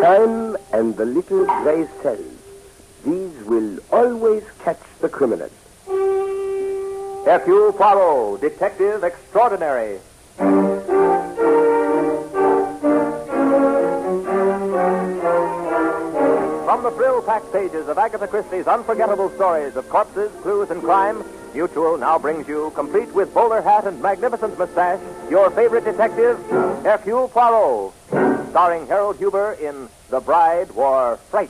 Time and the little gray cells. These will always catch the criminal. Hercule Poirot, Detective Extraordinary. From the thrill-packed pages of Agatha Christie's unforgettable stories of corpses, clues, and crime, Mutual now brings you, complete with bowler hat and magnificent mustache, your favorite detective, Hercule Poirot, starring Harold Huber in The Bride Wore Fright.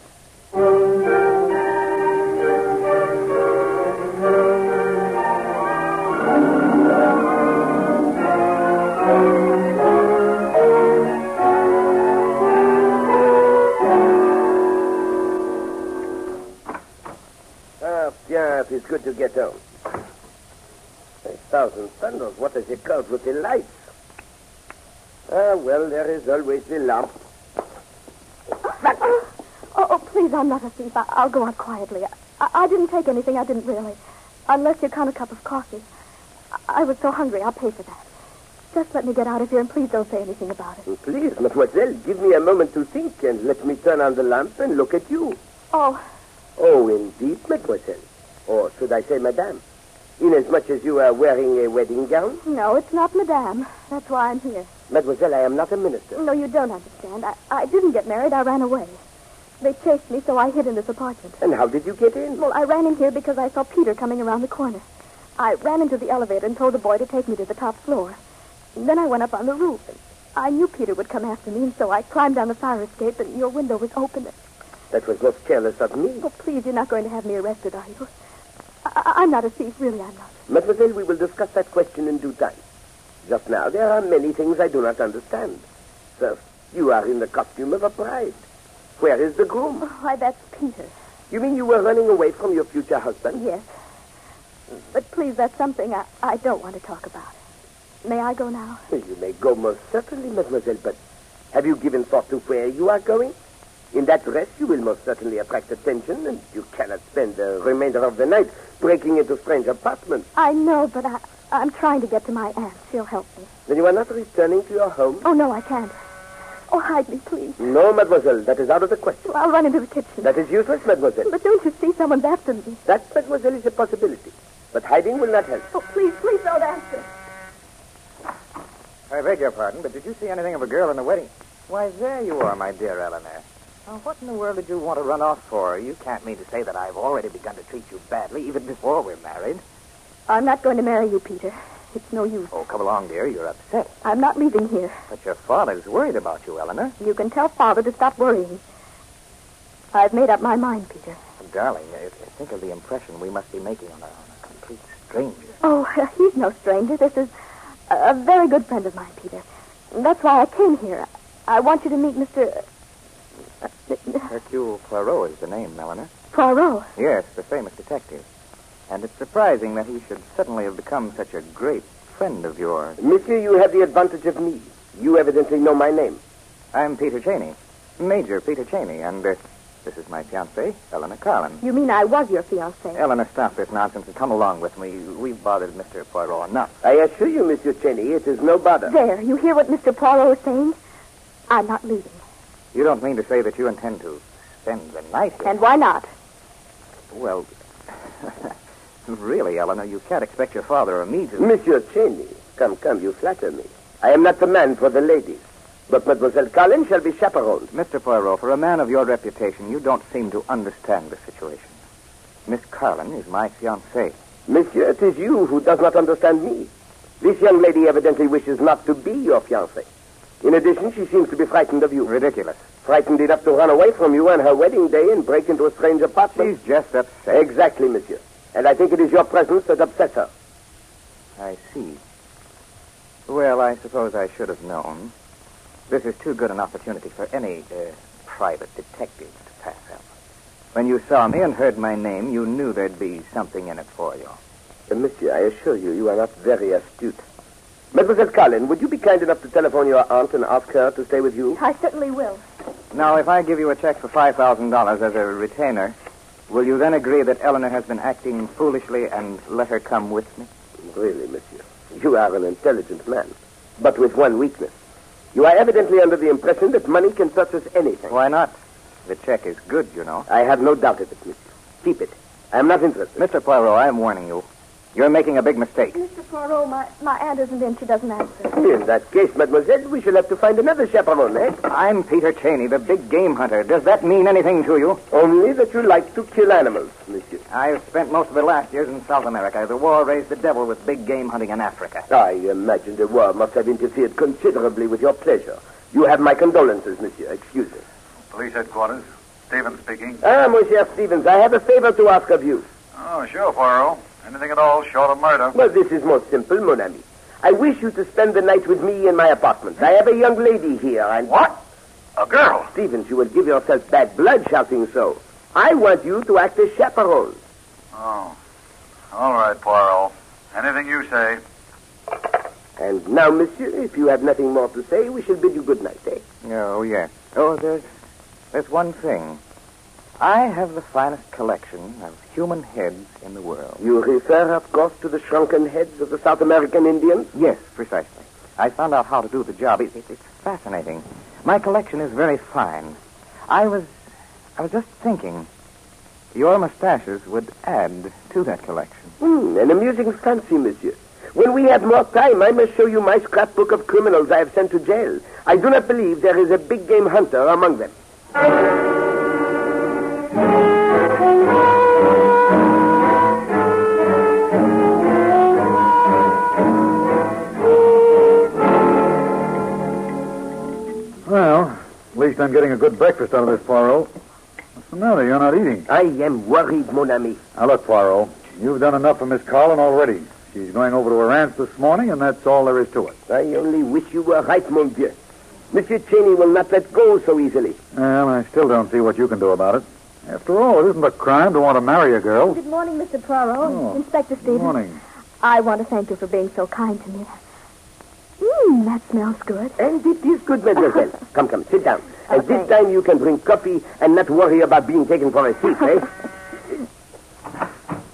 It is good to get home. 1,000 thunders, what is it called with the lights? Well, there is always the lamp. Oh, please, I'm not a thief. I'll go out quietly. I didn't take anything. I didn't really. Unless you count a cup of coffee. I was so hungry. I'll pay for that. Just let me get out of here, and please don't say anything about it. Please, mademoiselle, give me a moment to think, and let me turn on the lamp and look at you. Oh. Oh, indeed, mademoiselle. Or should I say madame? Inasmuch as you are wearing a wedding gown? No, it's not madame. That's why I'm here. Mademoiselle, I am not a minister. No, you don't understand. I didn't get married. I ran away. They chased me, so I hid in this apartment. And how did you get in? Well, I ran in here because I saw Peter coming around the corner. I ran into the elevator and told the boy to take me to the top floor. And then I went up on the roof. And I knew Peter would come after me, and so I climbed down the fire escape, and your window was open. That was most careless of me. Oh, please, you're not going to have me arrested, are you? I'm not a thief. Really, I'm not. Mademoiselle, we will discuss that question in due time. Just now, there are many things I do not understand. First, you are in the costume of a bride. Where is the groom? Oh, why, that's Peter. You mean you were running away from your future husband? Yes. But please, that's something I don't want to talk about. May I go now? You may go most certainly, mademoiselle, but have you given thought to where you are going? In that dress, you will most certainly attract attention, and you cannot spend the remainder of the night breaking into strange apartments. I know, but I'm trying to get to my aunt. She'll help me. Then you are not returning to your home? Oh, no, I can't. Oh, hide me, please. No, mademoiselle, that is out of the question. Well, I'll run into the kitchen. That is useless, mademoiselle. But don't you see someone's after me? That, mademoiselle, is a possibility. But hiding will not help. Oh, please don't answer. I beg your pardon, but did you see anything of a girl in the wedding? Why, there you are, my dear Eleanor. Now, what in the world did you want to run off for? You can't mean to say that I've already begun to treat you badly, even before we're married. I'm not going to marry you, Peter. It's no use. Oh, come along, dear. You're upset. I'm not leaving here. But your father's worried about you, Eleanor. You can tell Father to stop worrying. I've made up my mind, Peter. Darling, think of the impression we must be making on a complete stranger. Oh, he's no stranger. This is a very good friend of mine, Peter. That's why I came here. I want you to meet Mr. Hercule Poirot is the name, Eleanor. Poirot? Yes, the famous detective. And it's surprising that he should suddenly have become such a great friend of yours. Monsieur, you have the advantage of me. You evidently know my name. I'm Peter Cheney, Major Peter Cheney, and this is my fiancée, Eleanor Carlin. You mean I was your fiancée? Eleanor, stop this nonsense and come along with me. We've bothered Mr. Poirot enough. I assure you, Monsieur Cheney, it is no bother. There, you hear what Mr. Poirot is saying? I'm not leaving. You don't mean to say that you intend to spend the night here? And why not? Well, really, Eleanor, you can't expect your father or me to... Monsieur Cheney, come, you flatter me. I am not the man for the ladies. But Mademoiselle Carlin shall be chaperoned. Mr. Poirot, for a man of your reputation, you don't seem to understand the situation. Miss Carlin is my fiancée. Monsieur, it is you who does not understand me. This young lady evidently wishes not to be your fiancée. In addition, she seems to be frightened of you. Ridiculous. Frightened enough to run away from you on her wedding day and break into a strange apartment. She's just upset. Exactly, monsieur. And I think it is your presence that upsets her. I see. Well, I suppose I should have known. This is too good an opportunity for any private detective to pass up. When you saw me and heard my name, you knew there'd be something in it for you. Monsieur, I assure you, you are not very astute. Mademoiselle Carlin, would you be kind enough to telephone your aunt and ask her to stay with you? I certainly will. Now, if I give you a check for $5,000 as a retainer, will you then agree that Eleanor has been acting foolishly and let her come with me? Really, monsieur, you are an intelligent man, but with one weakness. You are evidently under the impression that money can purchase anything. Why not? The check is good, you know. I have no doubt of it, monsieur. Keep it. I am not interested. Mr. Poirot, I am warning you. You're making a big mistake. Mr. Poirot, my aunt isn't in. She doesn't answer. In that case, mademoiselle, we shall have to find another chaperone, eh? I'm Peter Cheney, the big game hunter. Does that mean anything to you? Only that you like to kill animals, monsieur. I've spent most of the last years in South America. The war raised the devil with big game hunting in Africa. I imagine the war must have interfered considerably with your pleasure. You have my condolences, monsieur. Excuse me. Police headquarters. Stevens speaking. Ah, Monsieur Stevens, I have a favor to ask of you. Oh, sure, Poirot. Anything at all short of murder. Well, this is most simple, mon ami. I wish you to spend the night with me in my apartment. I have a young lady here, and... What? A girl? Stevens, you will give yourself bad blood shouting so. I want you to act as chaperone. Oh. All right, Poirot. Anything you say. And now, monsieur, if you have nothing more to say, we shall bid you good night, eh? Oh, yes. Oh, there's one thing. I have the finest collection of human heads in the world. You refer, of course, to the shrunken heads of the South American Indians? Yes, precisely. I found out how to do the job. It's fascinating. My collection is very fine. I was just thinking, your mustaches would add to that collection. An amusing fancy, monsieur. When we have more time, I must show you my scrapbook of criminals I have sent to jail. I do not believe there is a big game hunter among them. Well, at least I'm getting a good breakfast out of this, Poirot. What's the matter? You're not eating. I am worried, mon ami. Now, look, Poirot, you've done enough for Miss Carlin already. She's going over to her aunt's this morning, and that's all there is to it. I only wish you were right, mon Dieu. Monsieur Cheney will not let go so easily. Well, I still don't see what you can do about it. After all, it isn't a crime to want to marry a girl. Good morning, Mr. Poirot. Oh, Inspector Stevens. Good morning. I want to thank you for being so kind to me. That smells good. And it is good, mademoiselle. Come, sit down. And Okay. this time you can drink coffee and not worry about being taken for a seat, eh?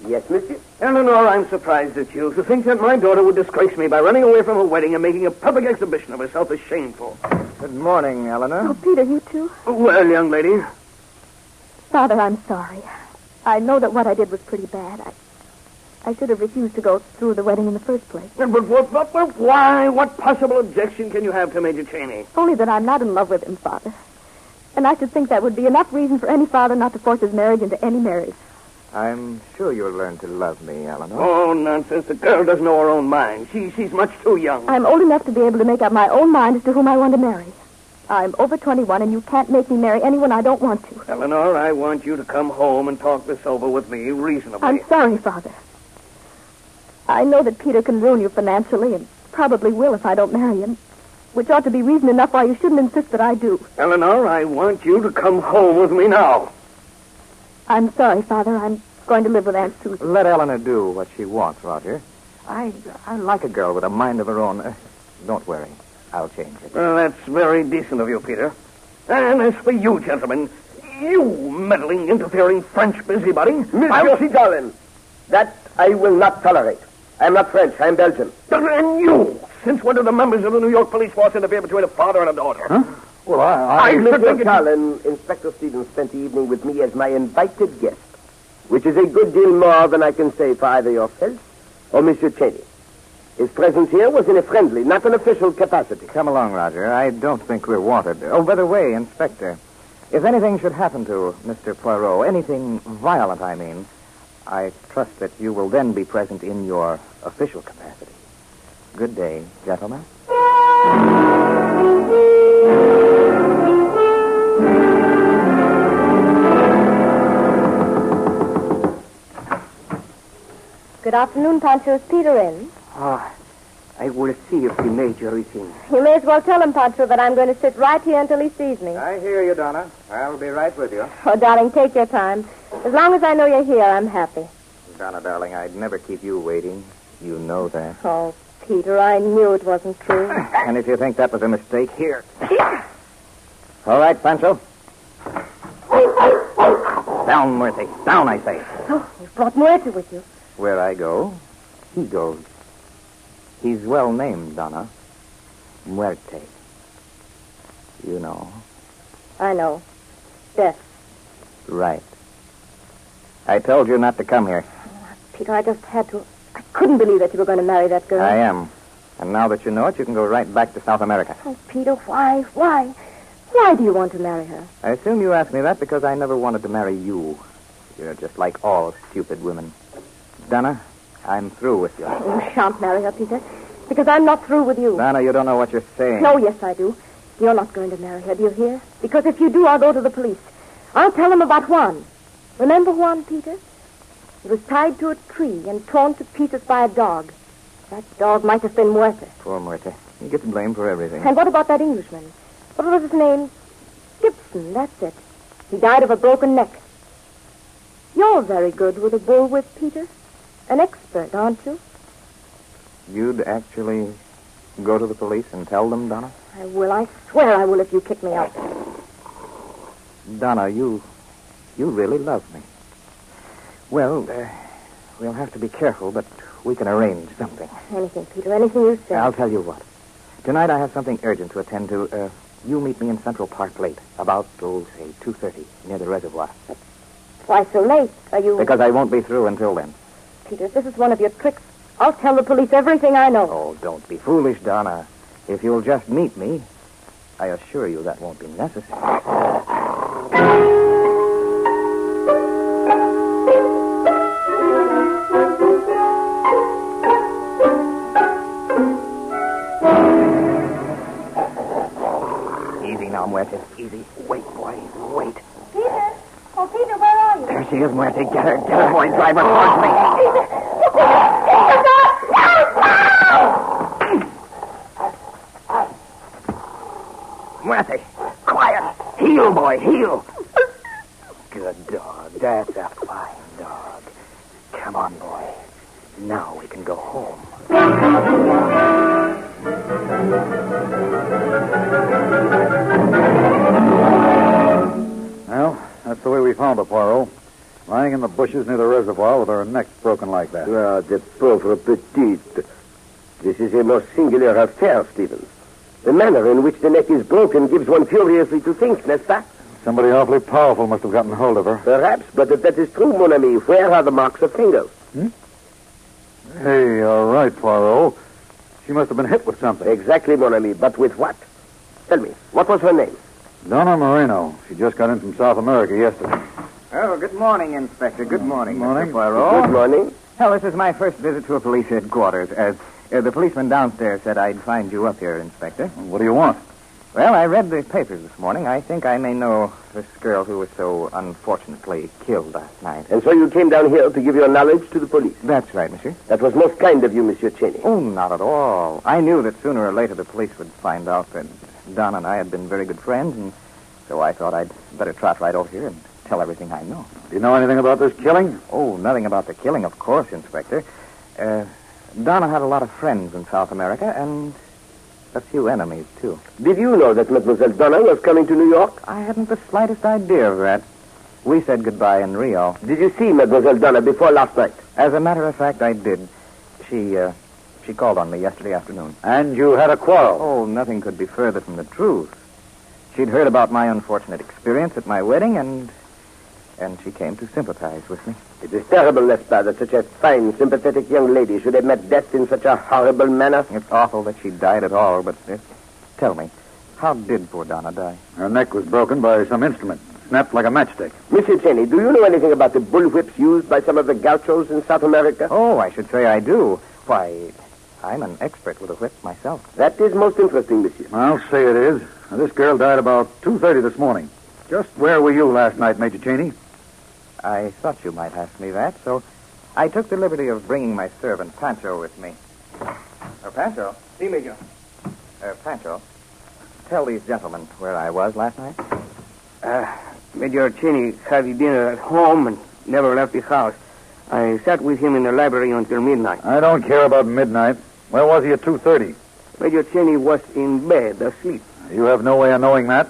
Yes, monsieur? Eleanor, I'm surprised at you. To think that my daughter would disgrace me by running away from a wedding and making a public exhibition of herself is shameful. Good morning, Eleanor. Oh, Peter, you too? Well, young lady, Father, I'm sorry. I know that what I did was pretty bad. I should have refused to go through the wedding in the first place. but why? What possible objection can you have to Major Cheney? Only that I'm not in love with him, Father. And I should think that would be enough reason for any father not to force his marriage into any marriage. I'm sure you'll learn to love me, Eleanor. Oh, nonsense. The girl doesn't know her own mind. She's much too young. I'm old enough to be able to make up my own mind as to whom I want to marry. I'm over 21, and you can't make me marry anyone I don't want to. Eleanor, I want you to come home and talk this over with me reasonably. I'm sorry, Father. I know that Peter can ruin you financially, and probably will if I don't marry him, which ought to be reason enough why you shouldn't insist that I do. Eleanor, I want you to come home with me now. I'm sorry, Father. I'm going to live with Aunt Susan. Let Eleanor do what she wants, Roger. I like a girl with a mind of her own. Don't worry. I'll change it. Well, that's very decent of you, Peter. And as for you, gentlemen, you meddling, interfering French busybody. Monsieur Citalen, that I will not tolerate. I'm not French. I'm Belgian. And you! Since when do the members of the New York police force interfere between a father and a daughter? Huh? Well, I Mr. Cullen, Inspector Stevens spent the evening with me as my invited guest, which is a good deal more than I can say for either yourself or Monsieur Cheney. His presence here was in a friendly, not an official capacity. Come along, Roger. I don't think we're wanted. Oh, by the way, Inspector, if anything should happen to Mr. Poirot, anything violent, I mean, I trust that you will then be present in your official capacity. Good day, gentlemen. Good afternoon, Pancho. Is Peter in? I will see if the major is in. You may as well tell him, Pancho, that I'm going to sit right here until he sees me. I hear you, Donna. I'll be right with you. Oh, darling, take your time. As long as I know you're here, I'm happy. Donna, darling, I'd never keep you waiting. You know that. Oh, Peter, I knew it wasn't true. And if you think that was a mistake, here. All right, Pancho. Down, Murphy. Down, I say. Oh, you've brought Muerte with you. Where I go, he goes. He's well named, Donna. Muerte. You know. I know. Death. Right. I told you not to come here. Peter, I just had to. I couldn't believe that you were going to marry that girl. I am. And now that you know it, you can go right back to South America. Oh, Peter, why? Why do you want to marry her? I assume you asked me that because I never wanted to marry you. You're just like all stupid women. Donna, I'm through with you. You shan't marry her, Peter, because I'm not through with you. Donna, you don't know what you're saying. No, yes, I do. You're not going to marry her, do you hear? Because if you do, I'll go to the police. I'll tell them about Juan. Remember Juan, Peter? He was tied to a tree and torn to pieces by a dog. That dog might have been Muerte. Poor Muerte. He gets blamed for everything. And what about that Englishman? What was his name? Gibson, that's it. He died of a broken neck. You're very good with a bullwhip, Peter. An expert, aren't you? You'd actually go to the police and tell them, Donna? I will. I swear I will if you kick me out. Donna, you really love me. Well, we'll have to be careful, but we can arrange something. Anything, Peter. Anything you say. I'll tell you what. Tonight I have something urgent to attend to. You meet me in Central Park late, about, say, 2:30, near the reservoir. Why so late? Are you... Because I won't be through until then. Peter, if this is one of your tricks, I'll tell the police everything I know. Oh, don't be foolish, Donna. If you'll just meet me, I assure you that won't be necessary. Easy now, Muerte. Easy. Wait, boy. Wait. Peter? Oh, Peter, where are you? There she is, Muerte. Get her, boy. Drive her towards me. Muerte, quiet. Heel, boy, heel. Good dog. That's a fine dog. Come on, boy. Now we can go home. Well, that's the way we found her, Poirot. Lying in the bushes near the reservoir with her neck broken like that. Ah, the pauvre petite. This is a most singular affair, Stevens. The manner in which the neck is broken gives one furiously to think, n'est-ce pas? Somebody awfully powerful must have gotten hold of her. Perhaps, but if that is true, mon ami, where are the marks of fingers? Hey, all right, Poirot. She must have been hit with something. Exactly, mon ami, but with what? Tell me, what was her name? Donna Moreno. She just got in from South America yesterday. Oh, good morning, Inspector. Good morning, Morning. Mr. Poirot. Good morning. Well, this is my first visit to a police headquarters. The policeman downstairs said I'd find you up here, Inspector. What do you want? Well, I read the papers this morning. I think I may know this girl who was so unfortunately killed last night. And so you came down here to give your knowledge to the police? That's right, monsieur. That was most kind of you, Monsieur Cheney. Oh, not at all. I knew that sooner or later the police would find out that Don and I had been very good friends, and so I thought I'd better trot right over here and tell everything I know. Do you know anything about this killing? Oh, nothing about the killing, of course, Inspector. Donna had a lot of friends in South America, and a few enemies, too. Did you know that Mademoiselle Donna was coming to New York? I hadn't the slightest idea of that. We said goodbye in Rio. Did you see Mademoiselle Donna before last night? As a matter of fact, I did. She called on me yesterday afternoon. And you had a quarrel? Oh, nothing could be further from the truth. She'd heard about my unfortunate experience at my wedding, and she came to sympathize with me. It is terrible, n'est-ce pas, that such a fine, sympathetic young lady should have met death in such a horrible manner? It's awful that she died at all, but tell me, how did poor Donna die? Her neck was broken by some instrument. Snapped like a matchstick. Monsieur Cheney, do you know anything about the bullwhips used by some of the gauchos in South America? Oh, I should say I do. Why, I'm an expert with a whip myself. That is most interesting, monsieur. I'll say it is. Now, this girl died about 2:30 this morning. Just where were you last night, Major Cheney? I thought you might ask me that, so I took the liberty of bringing my servant, Pancho, with me. Pancho? See, Major. Pancho, tell these gentlemen where I was last night. Major Cheney had dinner at home and never left the house. I sat with him in the library until midnight. I don't care about midnight. Where was he at 2:30? Major Cheney was in bed, asleep. You have no way of knowing that.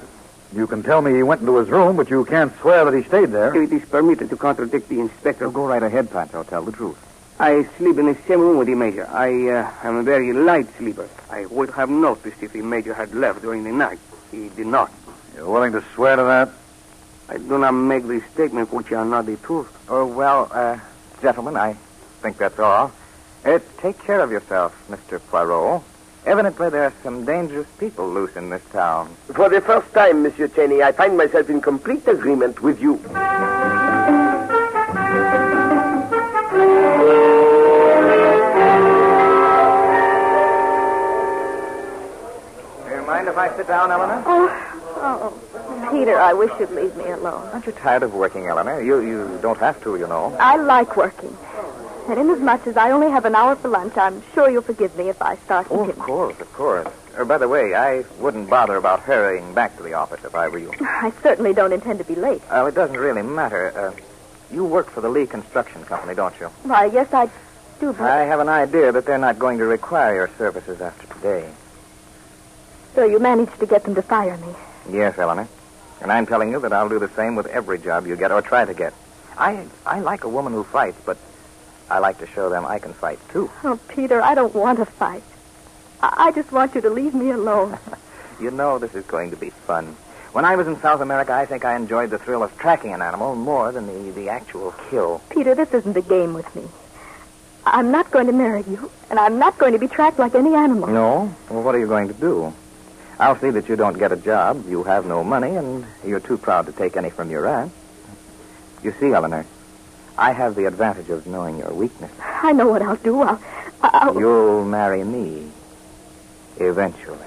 You can tell me he went into his room, but you can't swear that he stayed there. It is permitted to contradict the inspector. So go right ahead, Pancho. Tell the truth. I sleep in the same room with the Major. I am a very light sleeper. I would have noticed if the Major had left during the night. he did not. You're willing to swear to that? I do not make these statements which are not the truth. Oh, well, gentlemen, I think that's all. Take care of yourself, Mr. Poirot. Evidently, there are some dangerous people loose in this town. For the first time, Monsieur Cheney, I find myself in complete agreement with you. Do you mind if I sit down, Eleanor? Oh, Peter, I wish you'd leave me alone. Aren't you tired of working, Eleanor? You don't have to, you know. I like working. And inasmuch as I only have an hour for lunch, I'm sure you'll forgive me if I start Oh, eating. of course. By the way, I wouldn't bother about hurrying back to the office if I were you. I certainly don't intend to be late. Oh, it doesn't really matter. You work for the Lee Construction Company, don't you? Why, yes, I do, but... I have an idea that they're not going to require your services after today. So you managed to get them to fire me. Yes, Eleanor. And I'm telling you that I'll do the same with every job you get or try to get. I like a woman who fights, but I like to show them I can fight, too. Oh, Peter, I don't want to fight. I just want you to leave me alone. You know this is going to be fun. When I was in South America, I think I enjoyed the thrill of tracking an animal more than the actual kill. Peter, this isn't a game with me. I'm not going to marry you, and I'm not going to be tracked like any animal. No? Well, what are you going to do? I'll see that you don't get a job, you have no money, and you're too proud to take any from your aunt. You see, Eleanor, I have the advantage of knowing your weakness. I know what I'll do. I'll... You'll marry me. Eventually.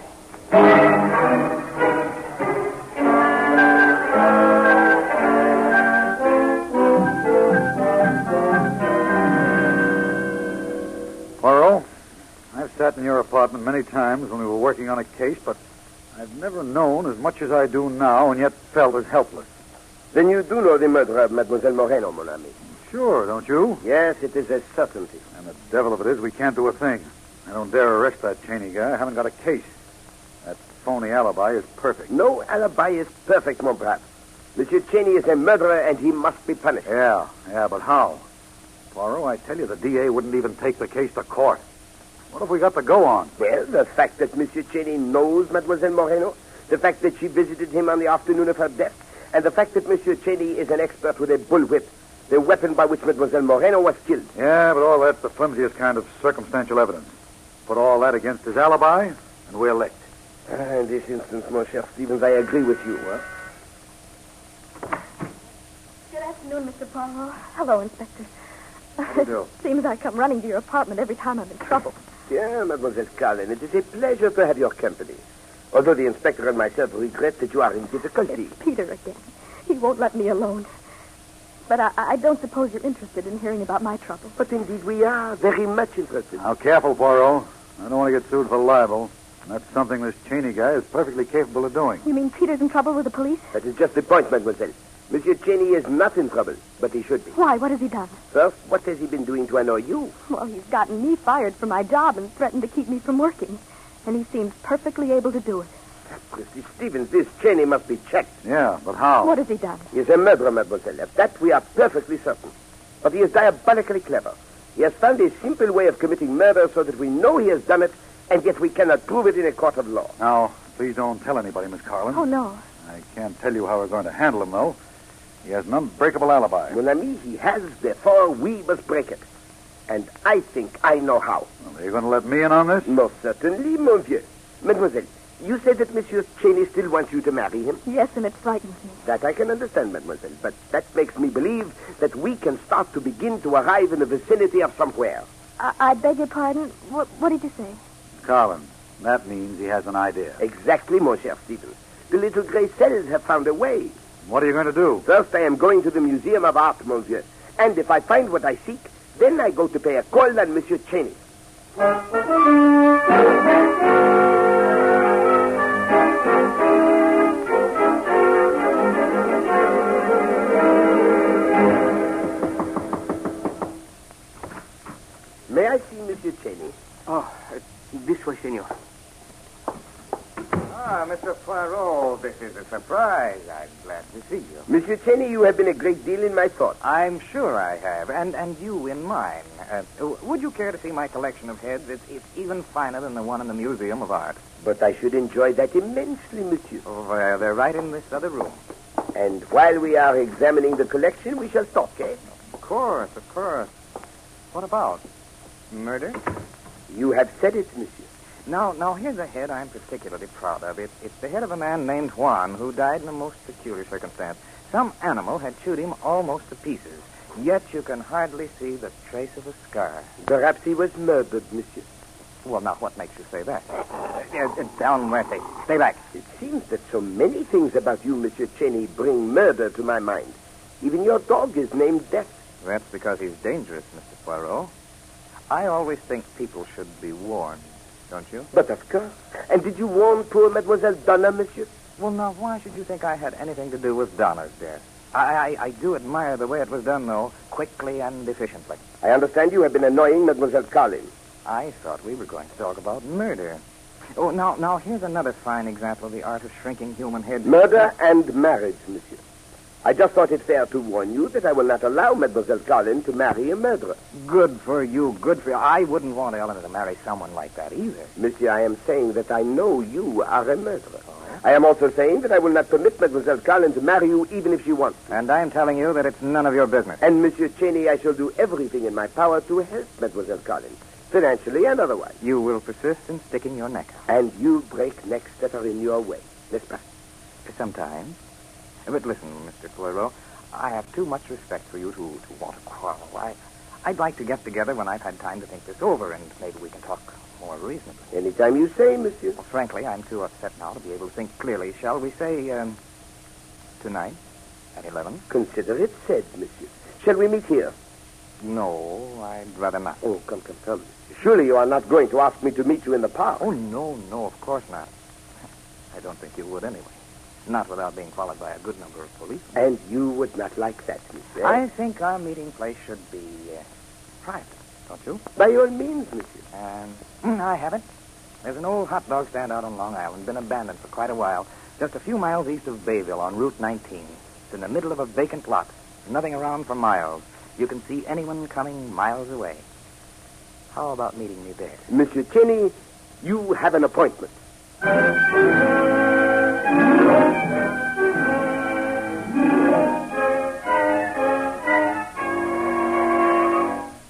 Poirot, I've sat in your apartment many times when we were working on a case, but I've never known as much as I do now and yet felt as helpless. Then you do know the murder of Mademoiselle Moreno, mon ami. Sure, don't you? Yes, it is a certainty. And the devil of it is we can't do a thing. I don't dare arrest that Cheney guy. I haven't got a case. That phony alibi is perfect. No alibi is perfect, mon brave. Monsieur Cheney is a murderer, and he must be punished. Yeah, but how? Poirot, I tell you, the DA wouldn't even take the case to court. What have we got to go on? Well, the fact that Monsieur Cheney knows Mademoiselle Moreno, the fact that she visited him on the afternoon of her death, and the fact that Monsieur Cheney is an expert with a bullwhip, the weapon by which Mademoiselle Moreno was killed. Yeah, but all that's the flimsiest kind of circumstantial evidence. Put all that against his alibi, and we're licked. In this instance, mon cher Stevens, I agree with you. Good afternoon, Mr. Poirot. Hello, Inspector. How do you do? It seems I come running to your apartment every time I'm in trouble. Yeah, Mademoiselle Carlin, it is a pleasure to have your company. Although the inspector and myself regret that you are in difficulty. It's Peter again. He won't let me alone. But I don't suppose you're interested in hearing about my trouble. But indeed, we are very much interested. Now, careful, Poirot. I don't want to get sued for libel. And that's something this Cheney guy is perfectly capable of doing. You mean Peter's in trouble with the police? That is just the point, mademoiselle. Monsieur Cheney is not in trouble, but he should be. Why? What has he done? First, what has he been doing to annoy you? Well, he's gotten me fired from my job and threatened to keep me from working. And he seems perfectly able to do it. Christy Stevens, this Cheney must be checked. Yeah, but how? What has he done? He is a murderer, mademoiselle. Of that we are perfectly certain. But he is diabolically clever. He has found a simple way of committing murder so that we know he has done it, and yet we cannot prove it in a court of law. Now, please don't tell anybody, Miss Carlin. Oh, no. I can't tell you how we're going to handle him, though. He has an unbreakable alibi. Mon ami, he has, therefore we must break it. And I think I know how. Well, are you going to let me in on this? Most certainly, mon vieux. Mademoiselle, you said that Monsieur Cheney still wants you to marry him? Yes, and it frightens me. That I can understand, mademoiselle. But that makes me believe that we can start to begin to arrive in the vicinity of somewhere. I beg your pardon? What did you say? Carlin, that means he has an idea. Exactly, mon cher Stevens. The little gray cells have found a way. What are you going to do? First, I am going to the Museum of Art, mon vieux. And if I find what I seek, then I go to pay a call on Monsieur Cheney. May I see Monsieur Cheney? Oh, this way, senor. Ah, Mr. Poirot, this is a surprise. I'm glad to see you. Monsieur Cheney, you have been a great deal in my thoughts. I'm sure I have, and you in mine. Would you care to see my collection of heads? It's even finer than the one in the Museum of Art. But I should enjoy that immensely, monsieur. Oh, they're right in this other room. And while we are examining the collection, we shall talk, eh? Of course, of course. What about? Murder? You have said it, monsieur. Now, here's a head I'm particularly proud of. It's the head of a man named Juan who died in a most peculiar circumstance. Some animal had chewed him almost to pieces, yet you can hardly see the trace of a scar. Perhaps he was murdered, monsieur. Well, now, what makes you say that? Down, Murphy. Stay back. It seems that so many things about you, Monsieur Cheney, bring murder to my mind. Even your dog is named Death. That's because he's dangerous, Mr. Poirot. I always think people should be warned, don't you? But of course. And did you warn poor Mademoiselle Donna, monsieur? Well, now, why should you think I had anything to do with Donna's death? I do admire the way it was done, though, quickly and efficiently. I understand you have been annoying Mademoiselle Collins. I thought we were going to talk about murder. Oh, now, here's another fine example of the art of shrinking human heads. Murder and marriage, monsieur. I just thought it fair to warn you that I will not allow Mademoiselle Collins to marry a murderer. Good for you, good for you. I wouldn't want Eleanor to marry someone like that either. Monsieur, I am saying that I know you are a murderer. I am also saying that I will not permit Mademoiselle Collins to marry you even if she wants to. And I'm telling you that it's none of your business. And, Monsieur Cheney, I shall do everything in my power to help Mademoiselle Collins, financially and otherwise. You will persist in sticking your neck out. And you break necks that are in your way. N'est-ce pas? Sometimes. But listen, Mr. Poirot, I have too much respect for you to want to quarrel. I'd like to get together when I've had time to think this over, and maybe we can talk more reasonably. Anytime you say, monsieur. Well, frankly, I'm too upset now to be able to think clearly. Shall we say, tonight at 11? Consider it said, monsieur. Shall we meet here? No, I'd rather not. Oh, come. Surely you are not going to ask me to meet you in the park. Oh, no, of course not. I don't think you would anyway. Not without being followed by a good number of police. And you would not like that, monsieur? I think our meeting place should be private, don't you? By all means, monsieur. I have it. There's an old hot dog stand out on Long Island, been abandoned for quite a while, just a few miles east of Bayville on Route 19. It's in the middle of a vacant lot. Nothing around for miles. You can see anyone coming miles away. How about meeting me there? Monsieur Cheney, you have an appointment.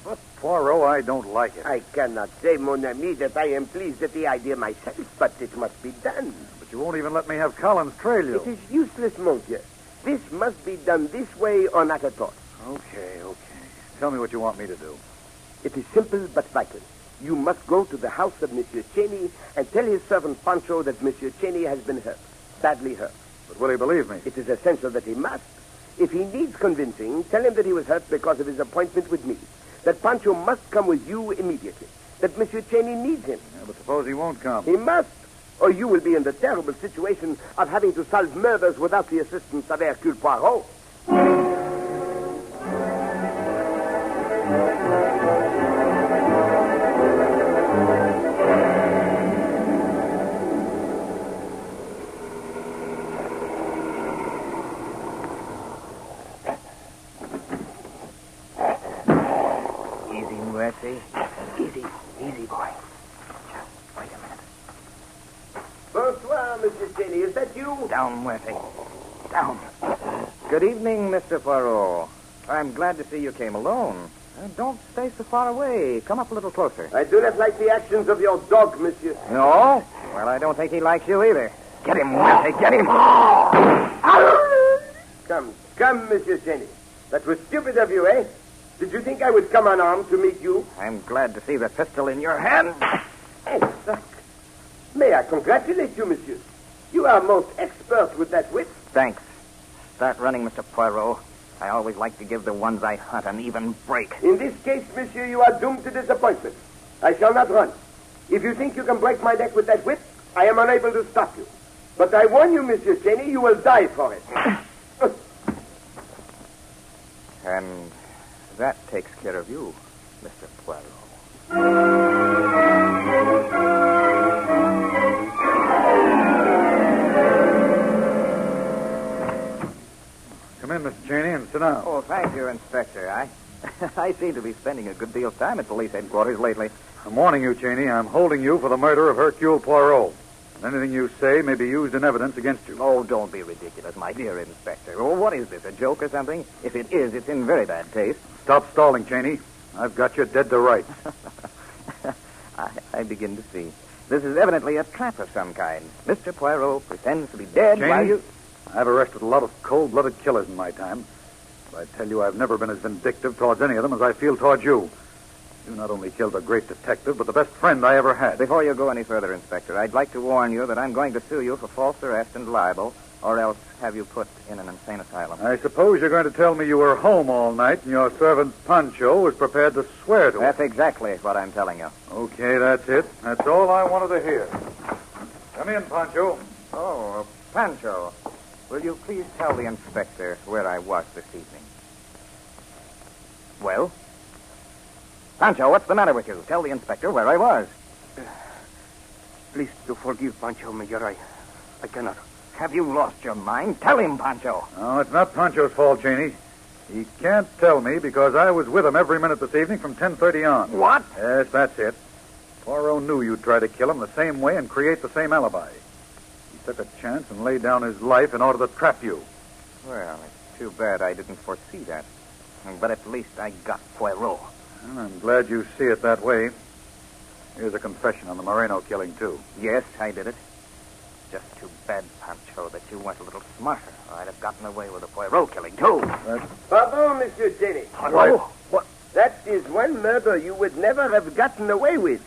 But, Poirot, I don't like it. I cannot say, mon ami, that I am pleased at the idea myself, but it must be done. But you won't even let me have Collins trail you. It is useless, monsieur. This must be done this way or not at all. Okay. Tell me what you want me to do. It is simple but vital. You must go to the house of Monsieur Cheney and tell his servant Pancho that Monsieur Cheney has been hurt, badly hurt. But will he believe me? It is essential that he must. If he needs convincing, tell him that he was hurt because of his appointment with me, that Pancho must come with you immediately, that Monsieur Cheney needs him. Yeah, but suppose he won't come. He must, or you will be in the terrible situation of having to solve murders without the assistance of Hercule Poirot. Easy, boy. Just wait a minute. Bonsoir, Monsieur Cheney. Is that you? Down, Murphy. Down. Good evening, Mr. Poirot. I'm glad to see you came alone. Don't stay so far away. Come up a little closer. I do not like the actions of your dog, monsieur. No? Well, I don't think he likes you either. Get him, Murphy. Get him. Come, Monsieur Cheney. That was stupid of you, eh? Did you think I would come unarmed to meet you? I'm glad to see the pistol in your hand. Oh, suck. May I congratulate you, monsieur? You are most expert with that whip. Thanks. Start running, Mr. Poirot. I always like to give the ones I hunt an even break. In this case, monsieur, you are doomed to disappointment. I shall not run. If you think you can break my neck with that whip, I am unable to stop you. But I warn you, Monsieur Cheney, you will die for it. And that takes care of you, Mr. Poirot. Sit down. Oh, thank you, Inspector. I seem to be spending a good deal of time at police headquarters lately. I'm warning you, Cheney. I'm holding you for the murder of Hercule Poirot. And anything you say may be used in evidence against you. Oh, don't be ridiculous, my dear Inspector. Oh, what is this, a joke or something? If it is, it's in very bad taste. Stop stalling, Cheney. I've got you dead to rights. I begin to see. This is evidently a trap of some kind. Mr. Poirot pretends to be dead Cheney, while you... I've arrested a lot of cold-blooded killers in my time. But I tell you, I've never been as vindictive towards any of them as I feel towards you. You not only killed a great detective, but the best friend I ever had. Before you go any further, Inspector, I'd like to warn you that I'm going to sue you for false arrest and libel, or else have you put in an insane asylum. I suppose you're going to tell me you were home all night and your servant Pancho was prepared to swear to it. That's exactly what I'm telling you. Okay, that's it. That's all I wanted to hear. Come in, Pancho. Oh, Pancho, will you please tell the Inspector where I was this evening? Well? Pancho, what's the matter with you? Tell the Inspector where I was. Please do forgive Pancho, Major. I cannot. Have you lost your mind? Tell him, Pancho. No, it's not Pancho's fault, Cheney. He can't tell me because I was with him every minute this evening from 10:30 on. What? Yes, that's it. Poirot knew you'd try to kill him the same way and create the same alibi. He took a chance and laid down his life in order to trap you. Well, it's too bad I didn't foresee that. But at least I got Poirot. Well, I'm glad you see it that way. Here's a confession on the Moreno killing, too. Yes, I did it. Just too bad, Pancho, that you weren't a little smarter. I'd have gotten away with the Poirot killing, too. Pardon, Monsieur Cheney. Poirot? What? That is one murder you would never have gotten away with.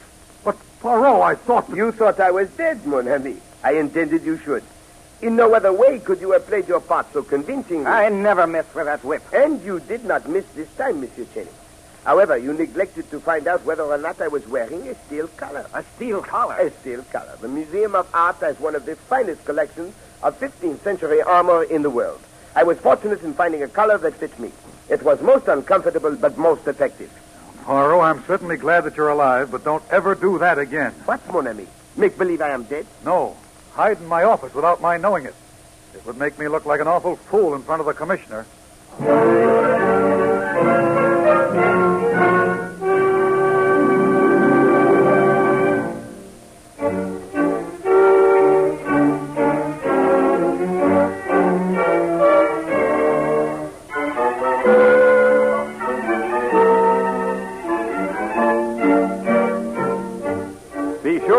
But, Poirot, I thought... You thought I was dead, mon ami. I intended you should. In no other way could you have played your part so convincingly. I never miss with that whip. And you did not miss this time, Monsieur Cheney. However, you neglected to find out whether or not I was wearing a steel collar. A steel collar? A steel collar. The Museum of Art has one of the finest collections of 15th century armor in the world. I was fortunate in finding a collar that fit me. It was most uncomfortable, but most effective. Poirot, I'm certainly glad that you're alive, but don't ever do that again. What, mon ami? Make believe I am dead? No. Hide in my office without my knowing it. It would make me look like an awful fool in front of the commissioner.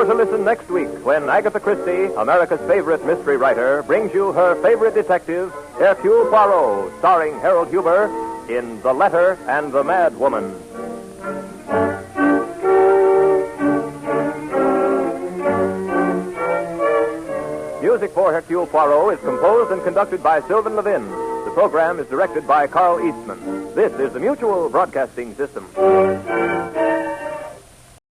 To listen next week when Agatha Christie, America's favorite mystery writer, brings you her favorite detective, Hercule Poirot, starring Harold Huber in The Letter and the Mad Woman. Music for Hercule Poirot is composed and conducted by Sylvan Levin. The program is directed by Carl Eastman. This is the Mutual Broadcasting System.